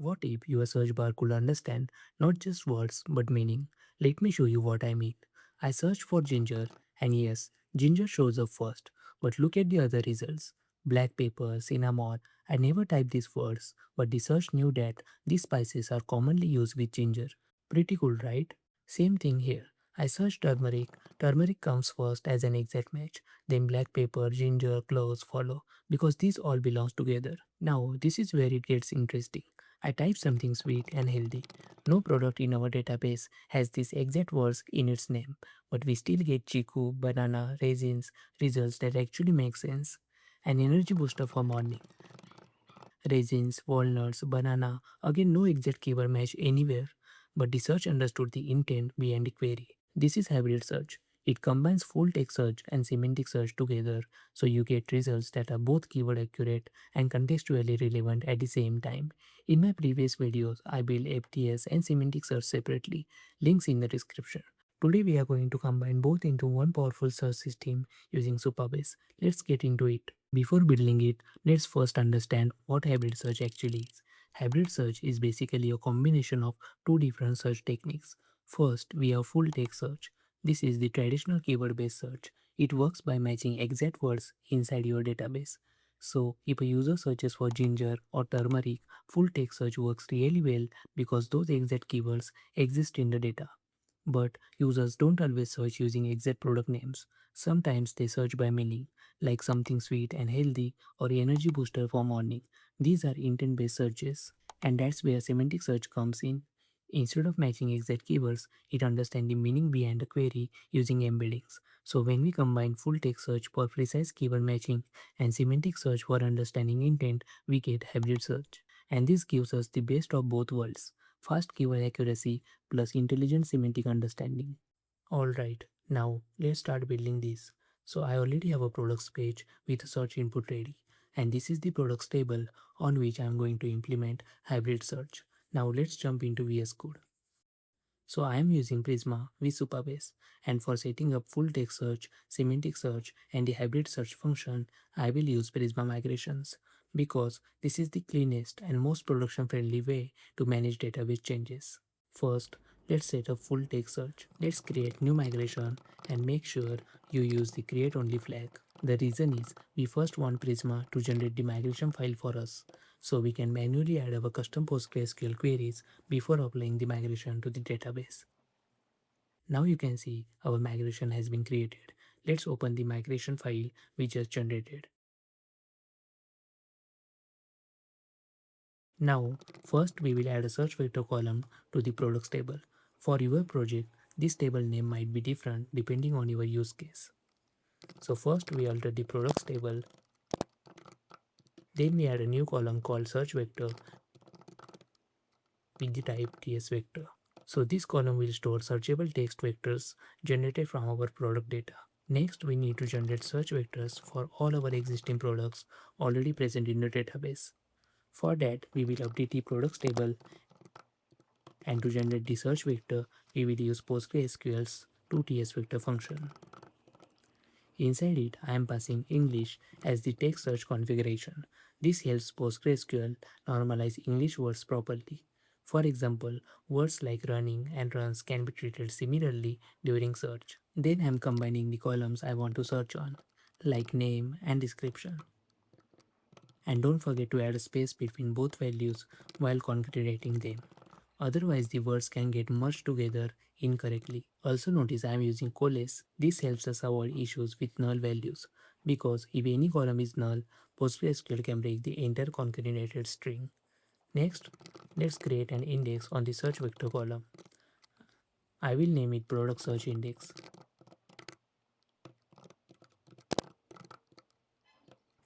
What if your search bar could understand not just words but meaning? Let me show you what I mean. I searched for ginger, and yes, ginger shows up first. But look at the other results. Black pepper, cinnamon. I never typed these words, but the search knew that these spices are commonly used with ginger. Pretty cool, right? Same thing here. I searched turmeric. Turmeric comes first as an exact match. Then black pepper, ginger, cloves follow because these all belongs together. Now, this is where it gets interesting. I type something sweet and healthy. No product in our database has these exact words in its name, but we still get chiku, banana, raisins, results that actually make sense. An energy booster for morning. Raisins, walnuts, banana, again no exact keyword match anywhere, but the search understood the intent behind the query. This is hybrid search. It combines full text search and semantic search together, so you get results that are both keyword accurate and contextually relevant at the same time. In my previous videos, I built FTS and semantic search separately, links in the description. Today we are going to combine both into one powerful search system using Supabase. Let's get into it. Before building it, let's first understand what hybrid search actually is. Hybrid search is basically a combination of two different search techniques. First, we have full text search. This is the traditional keyword based search. It works by matching exact words inside your database. So, if a user searches for ginger or turmeric, full text search works really well because those exact keywords exist in the data. But users don't always search using exact product names. Sometimes they search by meaning, like something sweet and healthy or energy booster for morning. These are intent based searches, and that's where semantic search comes in. Instead of matching exact keywords, it understands the meaning behind the query using embeddings. So when we combine full text search for precise keyword matching and semantic search for understanding intent, we get hybrid search. And this gives us the best of both worlds: fast keyword accuracy plus intelligent semantic understanding. Alright, now let's start building this. So I already have a products page with a search input ready, and this is the products table on which I am going to implement hybrid search. Now let's jump into VS Code. So I am using Prisma with Supabase, and for setting up full text search, semantic search and the hybrid search function, I will use Prisma migrations because this is the cleanest and most production friendly way to manage database changes. First, let's set up full text search. Let's create new migration and make sure you use the create only flag. The reason is we first want Prisma to generate the migration file for us so we can manually add our custom PostgreSQL queries before applying the migration to the database. Now you can see our migration has been created. Let's open the migration file we just generated. Now, first we will add a search vector column to the products table. For your project, this table name might be different depending on your use case. So first we alter the products table, then we add a new column called search vector with the type tsvector. So this column will store searchable text vectors generated from our product data. Next, we need to generate search vectors for all our existing products already present in the database. For that, we will update the products table, and to generate the search vector, we will use PostgreSQL's toTsVector function. Inside it, I am passing English as the text search configuration. This helps PostgreSQL normalize English words properly. For example, words like running and runs can be treated similarly during search. Then I am combining the columns I want to search on, like name and description. And don't forget to add a space between both values while concatenating them. Otherwise, the words can get merged together incorrectly. Also notice I am using coalesce. This helps us avoid issues with null values because if any column is null, PostgreSQL can break the entire concatenated string. Next, let's create an index on the search vector column. I will name it product search index.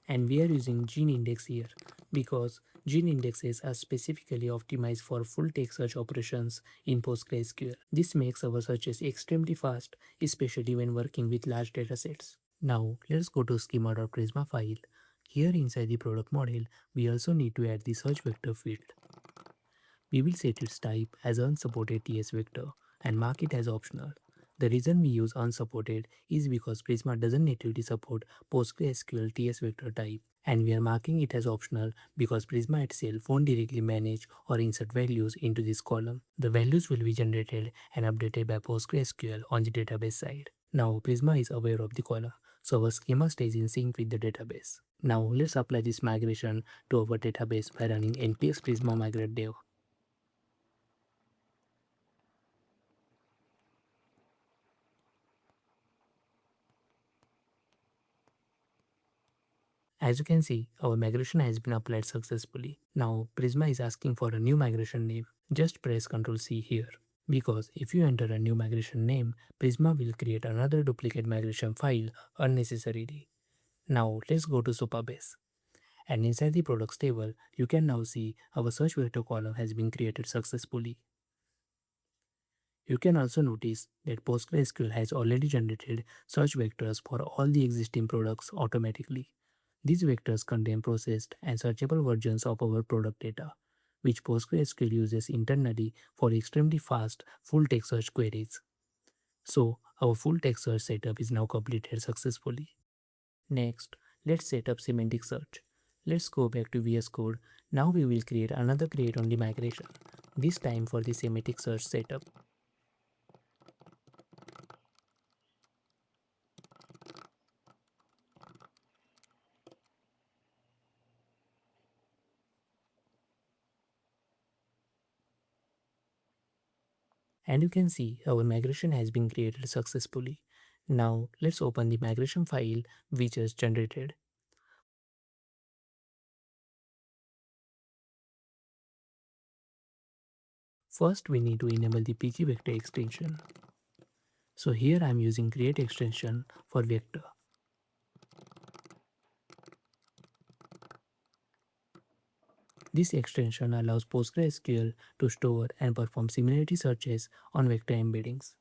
And we are using gene index here because gene indexes are specifically optimized for full text search operations in PostgreSQL. This makes our searches extremely fast, especially when working with large datasets. Now let's go to schema.prisma file. Here inside the product model, we also need to add the search vector field. We will set its type as unsupported TS vector and mark it as optional. The reason we use unsupported is because Prisma doesn't natively support PostgreSQL TS vector type, And we are marking it as optional because Prisma itself won't directly manage or insert values into this column. The values will be generated and updated by PostgreSQL on the database side. Now Prisma is aware of the column, so our schema stays in sync with the database. Now let's apply this migration to our database by running npx prisma migrate dev. As you can see, our migration has been applied successfully. Now Prisma is asking for a new migration name. Just press Ctrl C here. Because if you enter a new migration name, Prisma will create another duplicate migration file unnecessarily. Now let's go to Supabase. And inside the products table, you can now see our search vector column has been created successfully. You can also notice that PostgreSQL has already generated search vectors for all the existing products automatically. These vectors contain processed and searchable versions of our product data, which PostgreSQL uses internally for extremely fast full text search queries. So, our full text search setup is now completed successfully. Next, let's set up semantic search. Let's go back to VS Code. Now we will create another create only migration, this time for the semantic search setup. And you can see our migration has been created successfully. Now let's open the migration file we just generated. First we need to enable the pgvector extension. So here I am using create extension for vector. This extension allows PostgreSQL to store and perform similarity searches on vector embeddings.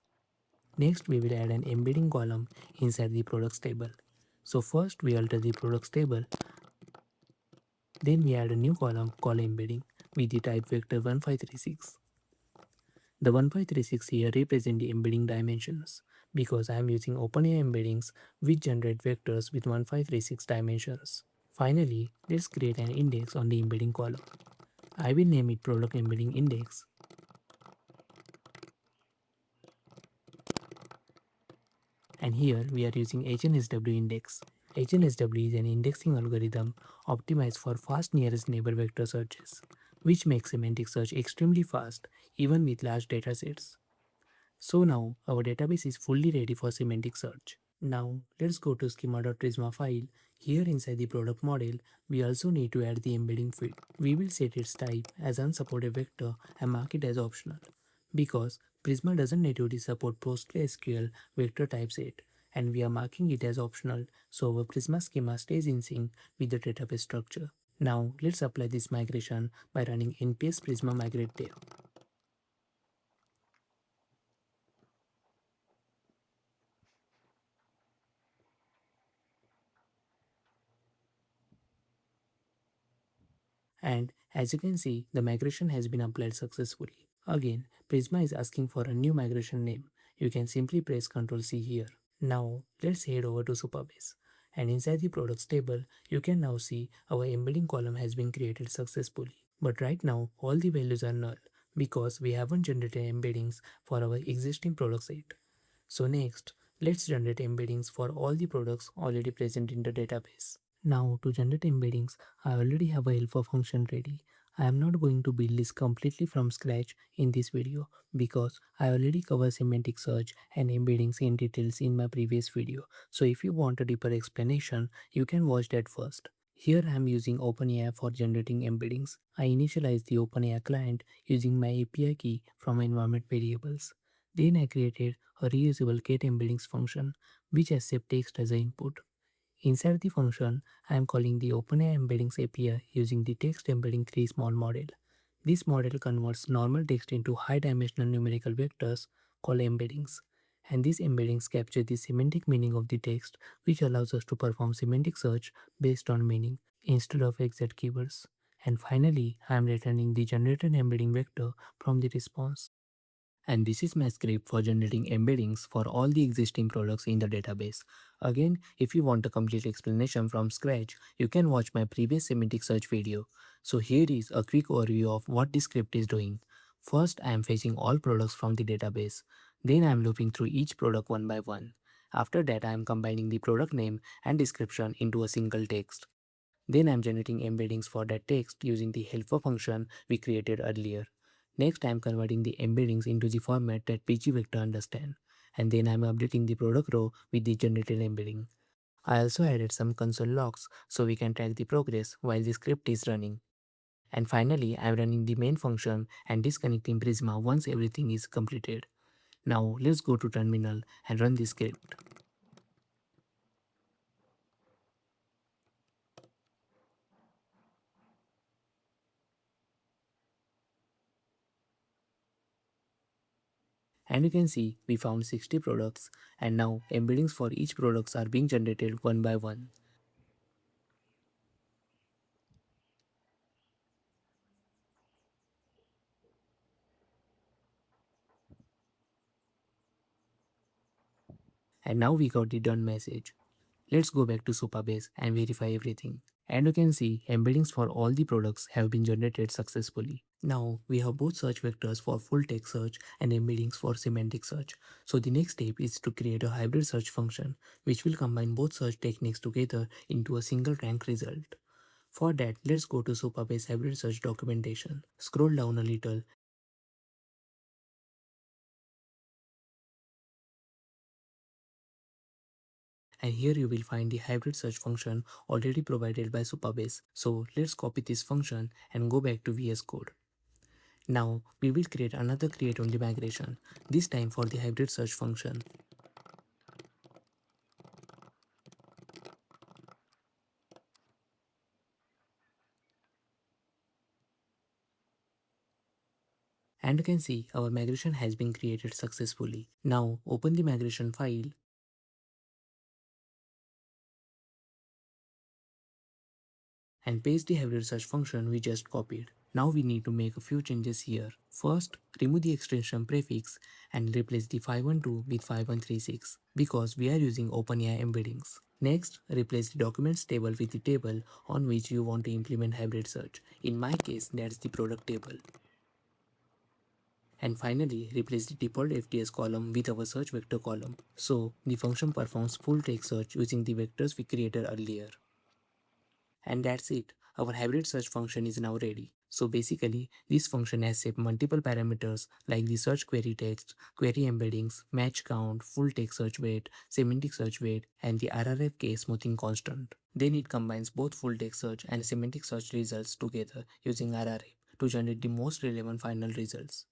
Next we will add an embedding column inside the products table. So first we alter the products table, then we add a new column called embedding with the type vector 1536. The 1536 here represent the embedding dimensions because I am using OpenAI embeddings which generate vectors with 1536 dimensions. Finally, let's create an index on the embedding column. I will name it product embedding index, and here we are using HNSW index. HNSW is an indexing algorithm optimized for fast nearest neighbor vector searches, which makes semantic search extremely fast even with large datasets. So now our database is fully ready for semantic search. Now let's go to schema.prisma file. Here inside the product model, we also need to add the embedding field. We will set its type as unsupported vector and mark it as optional because Prisma doesn't natively support PostgreSQL vector typeset and we are marking it as optional so our Prisma schema stays in sync with the database structure. Now let's apply this migration by running npx prisma migrate dev. And as you can see, the migration has been applied successfully. Again, Prisma is asking for a new migration name. You can simply press Ctrl C here. Now, let's head over to Supabase. And inside the products table, you can now see our embedding column has been created successfully. But right now, all the values are null because we haven't generated embeddings for our existing products yet. So next, let's generate embeddings for all the products already present in the database. Now to generate embeddings, I already have a helper function ready. I am not going to build this completely from scratch in this video because I already covered semantic search and embeddings in details in my previous video. So if you want a deeper explanation, you can watch that first. Here I am using OpenAI for generating embeddings. I initialize the OpenAI client using my API key from environment variables. Then I created a reusable get embeddings function which accepts text as an input. Inside the function, I am calling the OpenAI Embeddings API using the text embedding 3 small model. This model converts normal text into high-dimensional numerical vectors called embeddings. And these embeddings capture the semantic meaning of the text, which allows us to perform semantic search based on meaning instead of exact keywords. And finally, I am returning the generated embedding vector from the response. And this is my script for generating embeddings for all the existing products in the database. Again, if you want a complete explanation from scratch, you can watch my previous semantic search video. So here is a quick overview of what this script is doing. First, I am fetching all products from the database. Then I am looping through each product one by one. After that, I am combining the product name and description into a single text. Then I'm generating embeddings for that text using the helper function we created earlier. Next, I'm converting the embeddings into the format that pgvector understand. And then I'm updating the product row with the generated embedding. I also added some console logs so we can track the progress while the script is running. And finally, I'm running the main function and disconnecting Prisma once everything is completed. Now let's go to terminal and run the script. And you can see we found 60 products, and now embeddings for each products are being generated one by one. And now we got the done message. Let's go back to Supabase and verify everything. And you can see embeddings for all the products have been generated successfully. Now we have both search vectors for full text search and embeddings for semantic search. So the next step is to create a hybrid search function which will combine both search techniques together into a single rank result. For that, let's go to Supabase Hybrid Search documentation. Scroll down a little, and here you will find the hybrid search function already provided by Supabase. So let's copy this function and go back to VS Code. Now we will create another create only migration, this time for the hybrid search function. And you can see our migration has been created successfully. Now open the migration file and paste the hybrid search function we just copied. Now we need to make a few changes here. First, remove the extension prefix and replace the 512 with 5136 because we are using OpenAI embeddings. Next, replace the documents table with the table on which you want to implement hybrid search. In my case, that's the product table. And finally, replace the default FTS column with our search vector column. So the function performs full text search using the vectors we created earlier. And that's it. Our hybrid search function is now ready. So basically, this function has set multiple parameters like the search query text, query embeddings, match count, full text search weight, semantic search weight, and the RRF case smoothing constant. Then it combines both full text search and semantic search results together using RRF to generate the most relevant final results.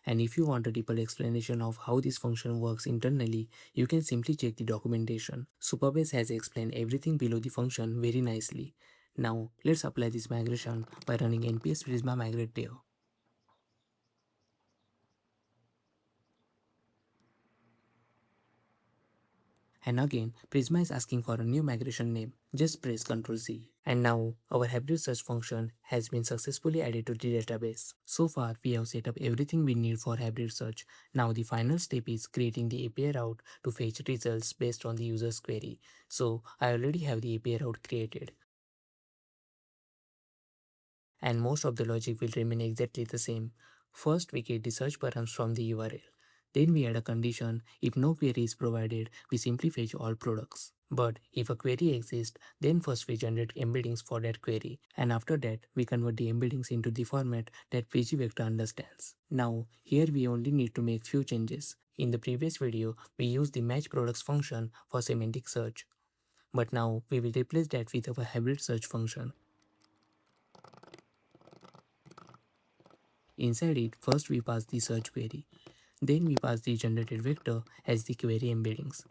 And if you want a deeper explanation of how this function works internally, you can simply check the documentation. Supabase has explained everything below the function very nicely. Now, let's apply this migration by running nps prisma migrate dev. And again, Prisma is asking for a new migration name. Just press Ctrl Z. And now, our hybrid search function has been successfully added to the database. So far, we have set up everything we need for hybrid search. Now, the final step is creating the API route to fetch results based on the user's query. So, I already have the API route created, and most of the logic will remain exactly the same. First, we get the search params from the URL. Then we add a condition. If no query is provided, we simply fetch all products. But if a query exists, then first we generate embeddings for that query. And after that, we convert the embeddings into the format that pgvector understands. Now, here we only need to make few changes. In the previous video, we used the match products function for semantic search. But now we will replace that with our hybrid search function. Inside it, first we pass the search query. Then we pass the generated vector as the query embeddings.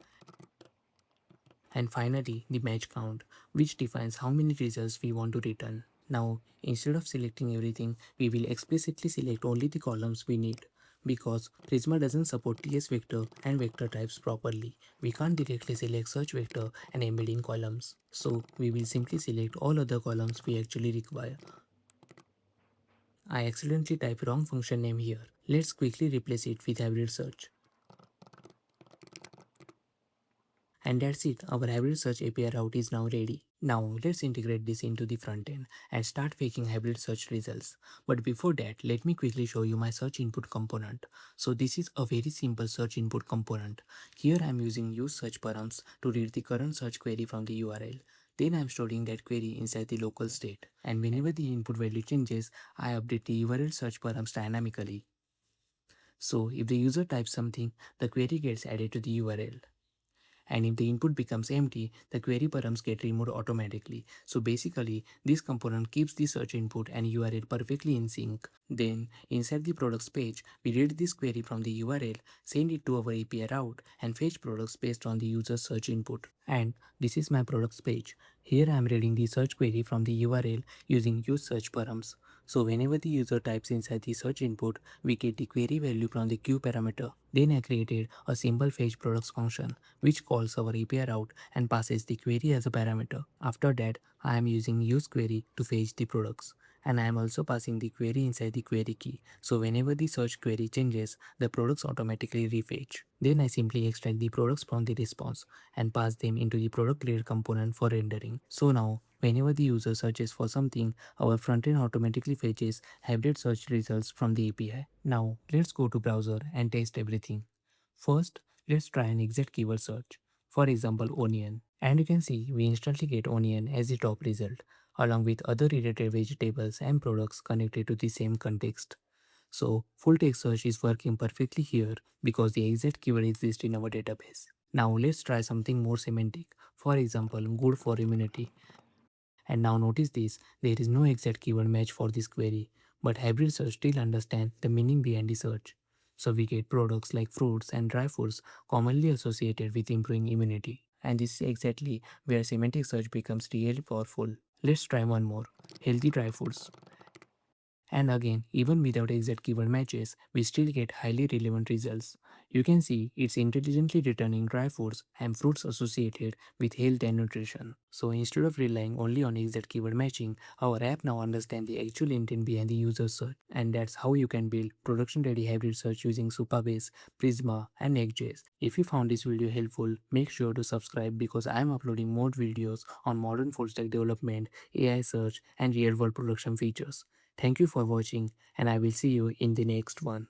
And finally, the match count, which defines how many results we want to return. Now, instead of selecting everything, we will explicitly select only the columns we need. Because Prisma doesn't support TS vector and vector types properly, we can't directly select search vector and embedding columns. So we will simply select all other columns we actually require. I accidentally typed wrong function name here. Let's quickly replace it with hybrid search. And that's it, our hybrid search API route is now ready. Now let's integrate this into the front end and start fetching hybrid search results. But before that, let me quickly show you my search input component. So this is a very simple search input component. Here I am using use search params to read the current search query from the URL. Then I am storing that query inside the local state. And whenever the input value changes, I update the URL search params dynamically. So if the user types something, the query gets added to the URL. And if the input becomes empty, the query params get removed automatically. So basically, this component keeps the search input and URL perfectly in sync. Then, inside the products page, we read this query from the URL, send it to our API route, and fetch products based on the user's search input. And this is my products page. Here I am reading the search query from the URL using use search params. So whenever the user types inside the search input, we get the query value from the queue parameter. Then I created a simple fetch products function which calls our API route and passes the query as a parameter. After that, I am using use query to fetch the products. And I am also passing the query inside the query key. So whenever the search query changes, the products automatically refetch. Then I simply extract the products from the response and pass them into the product layer component for rendering. So now, whenever the user searches for something, our frontend automatically fetches hybrid search results from the API. Now, let's go to browser and test everything. First, let's try an exact keyword search. For example, onion. And you can see we instantly get onion as the top result, along with other related vegetables and products connected to the same context. So, full text search is working perfectly here because the exact keyword exists in our database. Now, let's try something more semantic. For example, good for immunity. And now notice this, there is no exact keyword match for this query, but hybrid search still understands the meaning behind the search. So we get products like fruits and dry foods commonly associated with improving immunity. And this is exactly where semantic search becomes really powerful. Let's try one more. Healthy dry foods. And again, even without exact keyword matches, we still get highly relevant results. You can see it's intelligently returning dry foods and fruits associated with health and nutrition. So instead of relying only on exact keyword matching, our app now understands the actual intent behind the user search. And that's how you can build production-ready hybrid search using Supabase, Prisma, and Next.js. If you found this video helpful, make sure to subscribe because I am uploading more videos on modern full stack development, AI search, and real-world production features. Thank you for watching, and I will see you in the next one.